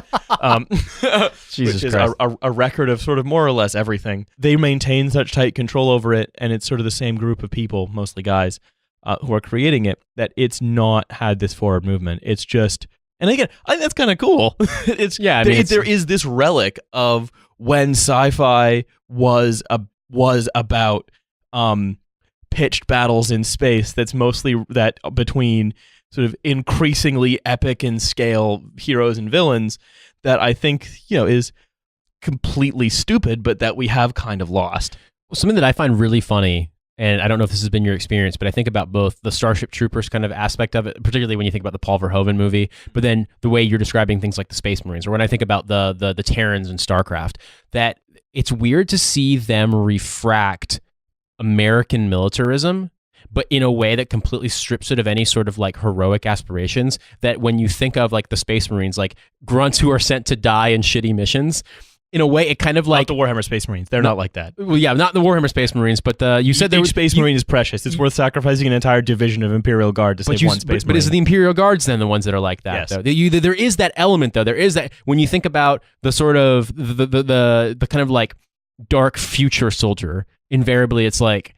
Jesus which is Christ. a record of sort of more or less everything. They maintain such tight control over it, and it's sort of the same group of people, mostly guys, who are creating it, that it's not had this forward movement. It's just... And again, I think that's kind of cool. There is this relic of when sci-fi was about pitched battles in space. That's mostly that between sort of increasingly epic in scale heroes and villains. That I think is completely stupid, but that we have kind of lost. Something that I find really funny, and I don't know if this has been your experience, but I think about both the Starship Troopers kind of aspect of it, particularly when you think about the Paul Verhoeven movie, but then the way you're describing things like the Space Marines, or when I think about the Terrans and StarCraft, that it's weird to see them refract American militarism, but in a way that completely strips it of any sort of like heroic aspirations. That when you think of like the Space Marines, like grunts who are sent to die in shitty missions, in a way, it kind of like... Not the Warhammer Space Marines. They're not like that. Well, yeah, not the Warhammer Space Marines, but you said each Space Marine is precious. It's worth sacrificing an entire division of Imperial Guard to save one Space Marine. But is it the Imperial Guards then the ones that are like that? Yes. Though? There is that element, though. There is that when you think about the sort of the kind of like dark future soldier. Invariably, it's like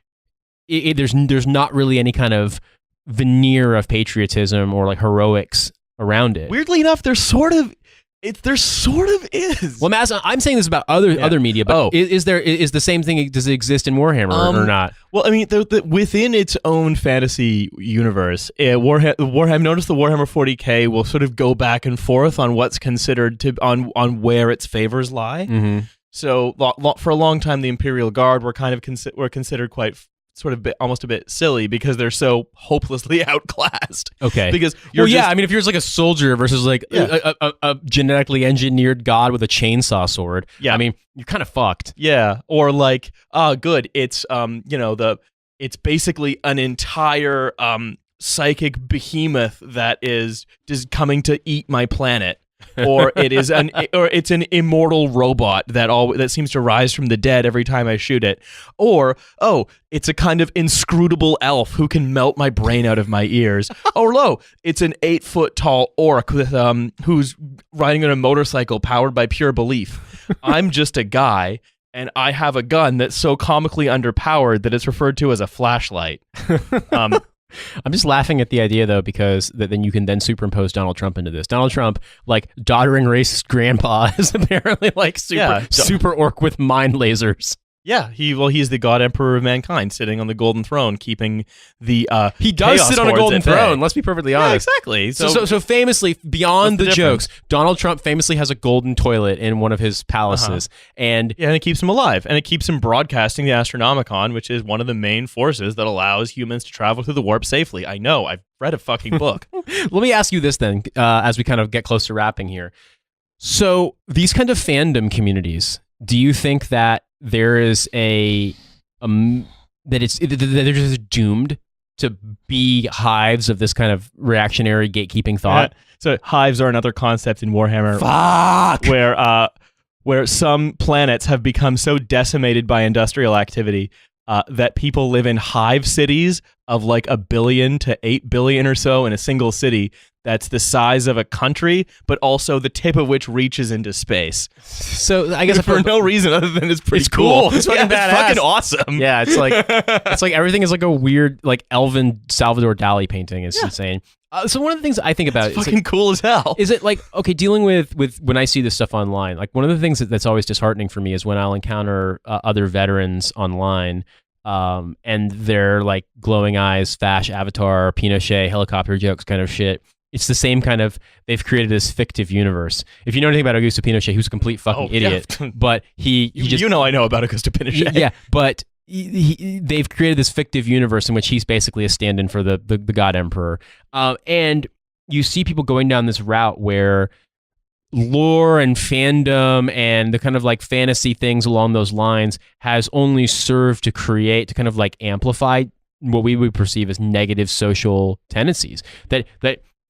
there's not really any kind of veneer of patriotism or like heroics around it. Weirdly enough, there sort of is. Well, I'm saying this about other media, but is the same thing? Does it exist in Warhammer or not? Well, I mean, within its own fantasy universe, Warhammer. Notice the Warhammer 40K will sort of go back and forth on what's considered on where its favors lie. Mm-hmm. So for a long time, the Imperial Guard were kind of considered quite sort of almost a bit silly because they're so hopelessly outclassed. Okay. Because I mean, if you're just like a soldier versus like a genetically engineered god with a chainsaw sword, I mean, you're kind of fucked. Yeah. Or like, good. It's it's basically an entire psychic behemoth that is just coming to eat my planet. or it's an immortal robot that seems to rise from the dead every time I shoot it, or it's a kind of inscrutable elf who can melt my brain out of my ears, or it's an 8-foot tall orc with who's riding on a motorcycle powered by pure belief. I'm just a guy, and I have a gun that's so comically underpowered that it's referred to as a flashlight. I'm just laughing at the idea, though, because then you can then superimpose Donald Trump into this. Donald Trump, like, doddering racist grandpa, is apparently like super orc with mind lasers. Yeah, he's the God Emperor of mankind, sitting on the golden throne, keeping the he does sit on a golden throne. Let's be perfectly honest. Yeah, exactly. So famously, beyond the jokes, Donald Trump famously has a golden toilet in one of his palaces, and it keeps him alive, and it keeps him broadcasting the Astronomicon, which is one of the main forces that allows humans to travel through the warp safely. I know, I've read a fucking book. Let me ask you this then, as we kind of get close to wrapping here. So these kind of fandom communities, do you think that there is that they're just doomed to be hives of this kind of reactionary gatekeeping thought? So hives are another concept in Warhammer. Fuck! Where some planets have become so decimated by industrial activity that people live in hive cities of like 1 billion to 8 billion or so in a single city that's the size of a country, but also the tip of which reaches into space. So I guess for no reason other than it's pretty cool. It's fucking badass. It's fucking awesome. Yeah, it's like everything is like a weird like elven Salvador Dali painting. It's insane. So one of the things I think about is fucking cool as hell. Is it like, okay, dealing with when I see this stuff online, like one of the things that's always disheartening for me is when I'll encounter other veterans online, and they're like glowing eyes, fash, avatar, Pinochet, helicopter jokes kind of shit. It's the same kind of, they've created this fictive universe. If you know anything about Augusto Pinochet, who's a complete fucking idiot, but he just... You know I know about Augusto Pinochet. Yeah, but they've created this fictive universe in which he's basically a stand-in for the God Emperor. And you see people going down this route where lore and fandom and the kind of like fantasy things along those lines has only served to kind of like amplify what we would perceive as negative social tendencies. That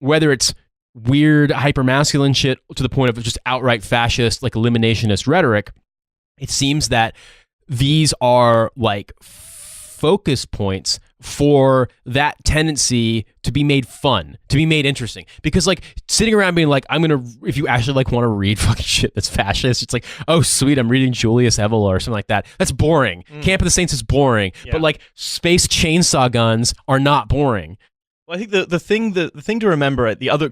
whether it's weird hypermasculine shit to the point of just outright fascist, like eliminationist rhetoric, it seems that these are like focus points for that tendency to be made fun, to be made interesting. Because like sitting around being like, if you actually like want to read fucking shit that's fascist, it's like, oh sweet, I'm reading Julius Evola or something like that. That's boring. Camp of the Saints is boring. Yeah. But like space chainsaw guns are not boring. Well, I think the thing to remember the other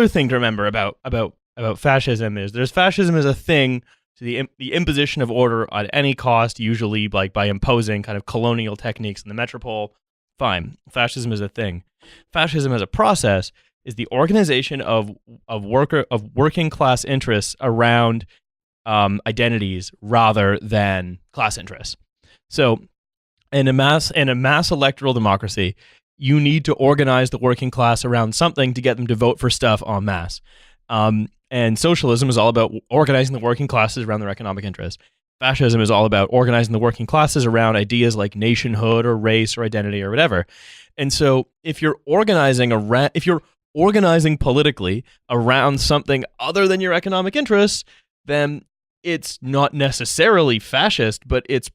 thing to remember about fascism is there's fascism as a thing to the imposition of order at any cost, usually like by imposing kind of colonial techniques in the metropole. Fine, fascism is a thing. Fascism as a process is the organization of working class interests around identities rather than class interests. So, in a mass electoral democracy, you need to organize the working class around something to get them to vote for stuff en masse. And socialism is all about organizing the working classes around their economic interests. Fascism is all about organizing the working classes around ideas like nationhood or race or identity or whatever. And so if you're organizing politically around something other than your economic interests, then it's not necessarily fascist, but it's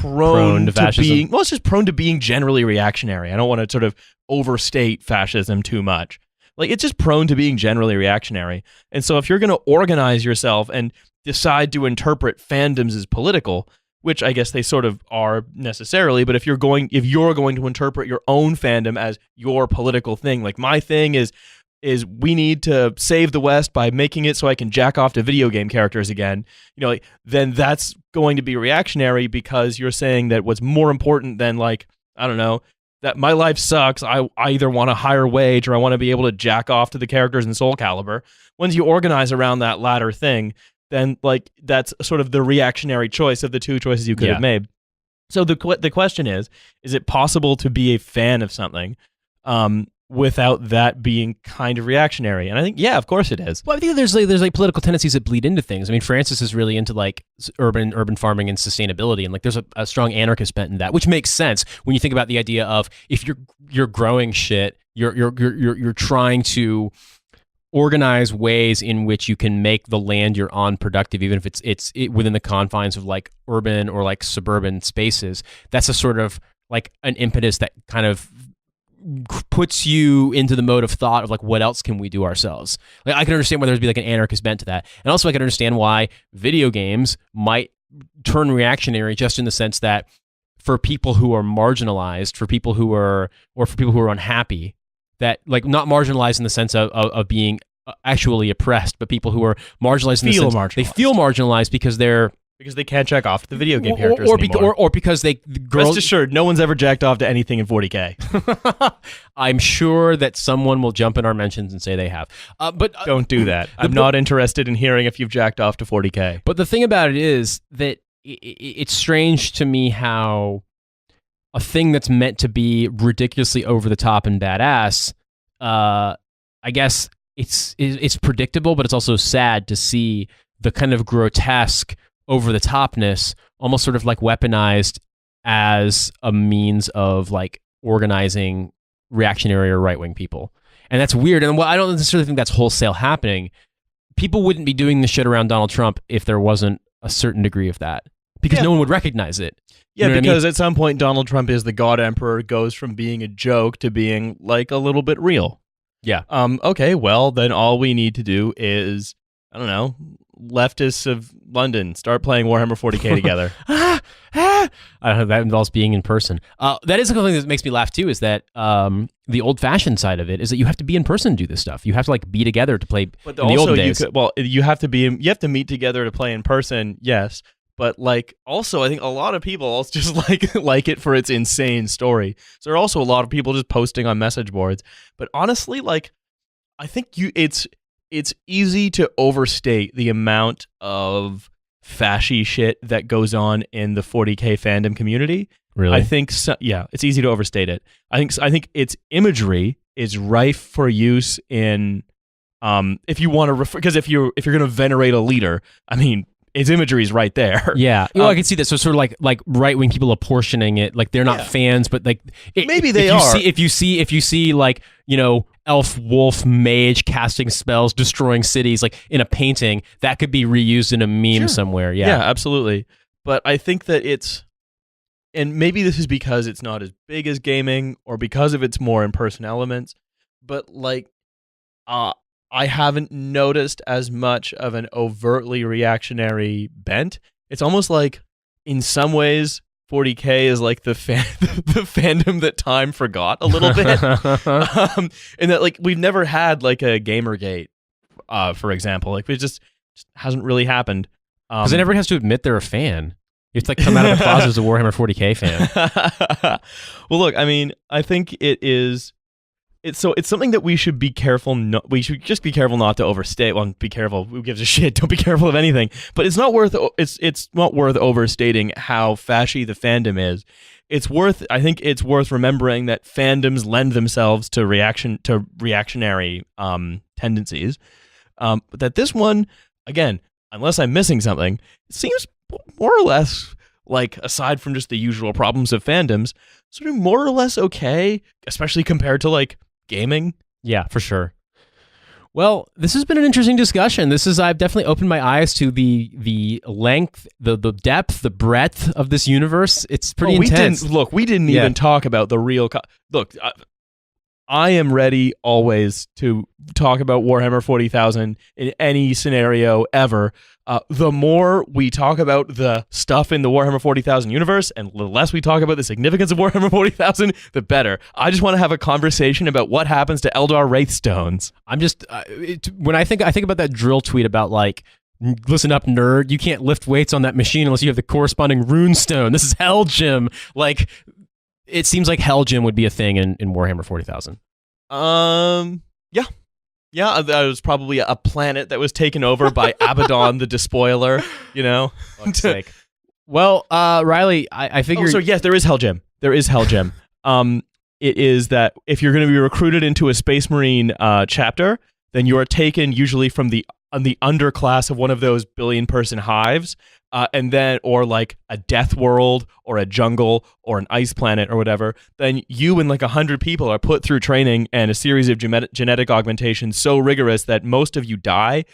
prone to fascism. It's just prone to being generally reactionary. I don't want to sort of overstate fascism too much. Like, it's just prone to being generally reactionary. And so if you're going to organize yourself and decide to interpret fandoms as political, which I guess they sort of are necessarily, but if you're going to interpret your own fandom as your political thing, like my thing is we need to save the West by making it so I can jack off to video game characters again, then that's going to be reactionary because you're saying that what's more important than, like, I don't know, that my life sucks. I either want a higher wage or I want to be able to jack off to the characters in Soul Calibur. Once you organize around that latter thing, then like that's sort of the reactionary choice of the two choices you could have made. So the question is it possible to be a fan of something without that being kind of reactionary? And I think, yeah, of course it is. Well, I think there's like political tendencies that bleed into things. I mean, Francis is really into like urban farming and sustainability, and like there's a strong anarchist bent in that, which makes sense when you think about the idea of if you're growing shit, you're trying to organize ways in which you can make the land you're on productive, even if it's within the confines of like urban or like suburban spaces. That's a sort of like an impetus that kind of puts you into the mode of thought of like, what else can we do ourselves? Like, I can understand why there'd be like an anarchist bent to that. And also I can understand why video games might turn reactionary, just in the sense that for people who are marginalized, for people who are unhappy, that like not marginalized in the sense of being actually oppressed, but people who are marginalized in the sense they feel marginalized because they can't jack off to the video game characters anymore. Or because Rest assured, no one's ever jacked off to anything in 40K. I'm sure that someone will jump in our mentions and say they have. But don't do that. I'm not interested in hearing if you've jacked off to 40K. But the thing about it is that it's strange to me how a thing that's meant to be ridiculously over the top and badass, I guess it's predictable, but it's also sad to see the kind of grotesque over the topness almost sort of like weaponized as a means of like organizing reactionary or right-wing people. And that's weird. And I don't necessarily think that's wholesale happening. People wouldn't be doing this shit around Donald Trump if there wasn't a certain degree of that, because no one would recognize it. Yeah, because at some point Donald Trump is the God Emperor, goes from being a joke to being like a little bit real. Yeah. Okay, well, then all we need to do is, I don't know, leftists of London start playing Warhammer 40K together. I don't know, that involves being in person. That is something that makes me laugh too, is that the old-fashioned side of it is that you have to be in person to do this stuff. You have to like be together to play. But in the old days, you have to meet together to play in person. Yes. But like, also, I think a lot of people also just like it for its insane story. So there are also a lot of people just posting on message boards. But honestly, like, I think it's easy to overstate the amount of fashy shit that goes on in the 40K fandom community. Really? I think yeah, it's easy to overstate it. I think its imagery is rife for use in if you want to refer, because if you're going to venerate a leader, I mean, its imagery is right there. Yeah, I can see that. So sort of like right wing people apportioning it, like they're not fans, but like maybe they are. If you see like, you know, elf, wolf, mage casting spells, destroying cities, like in a painting, that could be reused in a meme somewhere. Yeah, absolutely. But I think that and maybe this is because it's not as big as gaming, or because of its more in-person elements, but like, I haven't noticed as much of an overtly reactionary bent. It's almost like, in some ways, 40K is like the fandom that time forgot a little bit. And that like we've never had like a Gamergate, for example. Like it just hasn't really happened. Because everyone has to admit they're a fan. You have to like come out of the closet as a Warhammer 40K fan. Well, look, I mean, I think it's something that we should be careful. We should just be careful not to overstate. Well, be careful. Who gives a shit? Don't be careful of anything. But it's not worth overstating how fashy the fandom is. I think it's worth remembering that fandoms lend themselves to reactionary tendencies. But that this one, again, unless I'm missing something, it seems more or less like, aside from just the usual problems of fandoms, sort of more or less okay, especially compared to like gaming. Yeah, for sure. Well, this has been an interesting discussion. I've definitely opened my eyes to the length, the depth, the breadth of this universe. It's pretty intense. We didn't even talk about the real... Look, I am ready always to talk about Warhammer 40,000 in any scenario ever. The more we talk about the stuff in the Warhammer 40,000 universe and the less we talk about the significance of Warhammer 40,000, the better. I just want to have a conversation about what happens to Eldar Wraithstones. I'm just... when I think about that drill tweet about like, listen up, nerd, you can't lift weights on that machine unless you have the corresponding runestone. This is Hell Gym. Like... It seems like Hell Gym would be a thing in Warhammer 40,000. Yeah, that was probably a planet that was taken over by Abaddon the Despoiler, you know? Fuck's sake. Well, Riley, I figured... Oh, so yes, there is Hell Gym. There is Hell Gym. It is that if you're going to be recruited into a Space Marine chapter, then you are taken usually from the underclass of one of those billion-person hives, and then, or like a death world or a jungle or an ice planet or whatever, then you and like 100 people are put through training and a series of genetic augmentations so rigorous that most of you die.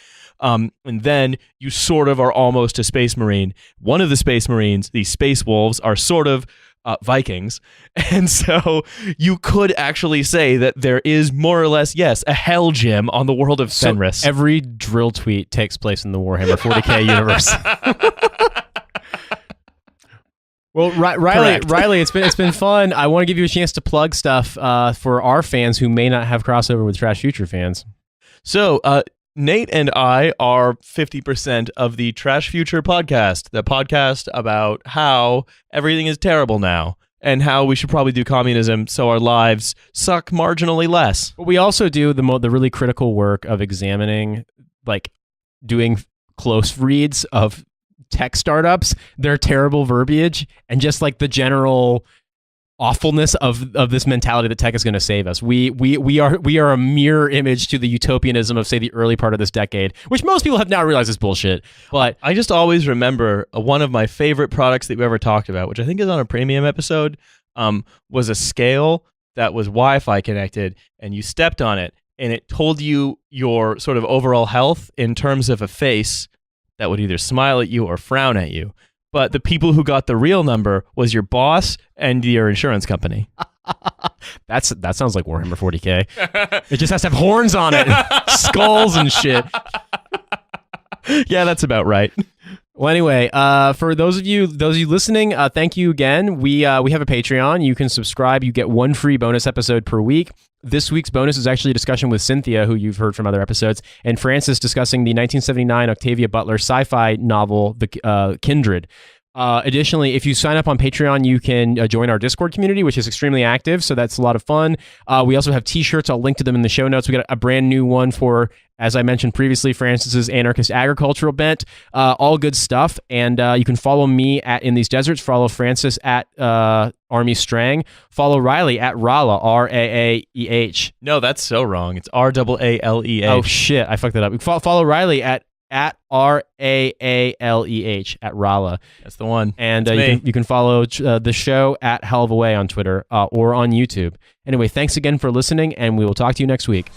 And then you sort of are almost a space marine. One of the space marines, the space wolves, are sort of Vikings. And so you could actually say that there is more or less, yes, a hell gym on the world of Fenris. So every drill tweet takes place in the Warhammer 40k universe. Well, Riley, it's been fun. I want to give you a chance to plug stuff for our fans who may not have crossover with Trashfuture fans. So, Nate and I are 50% of the Trashfuture Podcast, the podcast about how everything is terrible now and how we should probably do communism so our lives suck marginally less. But we also do the really critical work of examining, like doing close reads of tech startups, their terrible verbiage, and just like the general awfulness of this mentality that tech is going to save us. We are a mirror image to the utopianism of, say, the early part of this decade, which most people have now realized is bullshit. But I just always remember one of my favorite products that we ever talked about, which I think is on a premium episode, was a scale that was Wi-Fi connected, and you stepped on it, and it told you your sort of overall health in terms of a face that would either smile at you or frown at you. But the people who got the real number was your boss and your insurance company. That sounds like Warhammer 40k. It just has to have horns on it, skulls and shit. Yeah, that's about right. Well, anyway, for those of you listening, thank you again. We have a Patreon. You can subscribe. You get one free bonus episode per week. This week's bonus is actually a discussion with Cynthia, who you've heard from other episodes, and Francis discussing the 1979 Octavia Butler sci-fi novel, The Kindred. Additionally, if you sign up on Patreon, you can join our Discord community, which is extremely active, so that's a lot of fun. We also have t-shirts. I'll link to them in the show notes. We got a brand new one for, as I mentioned previously, Francis's anarchist agricultural bent. All good stuff. And you can follow me at In These Deserts. Follow Francis at Army Strang. Follow Riley at Rala, R-A-A-E-H. No, that's so wrong. It's R-A-A-L-E-H. Oh, shit. I fucked that up. Follow Riley at R-A-A-L-E-H at Rala. That's the one. And you can follow the show at Hell of a Way on Twitter or on YouTube. Anyway, thanks again for listening, and we will talk to you next week.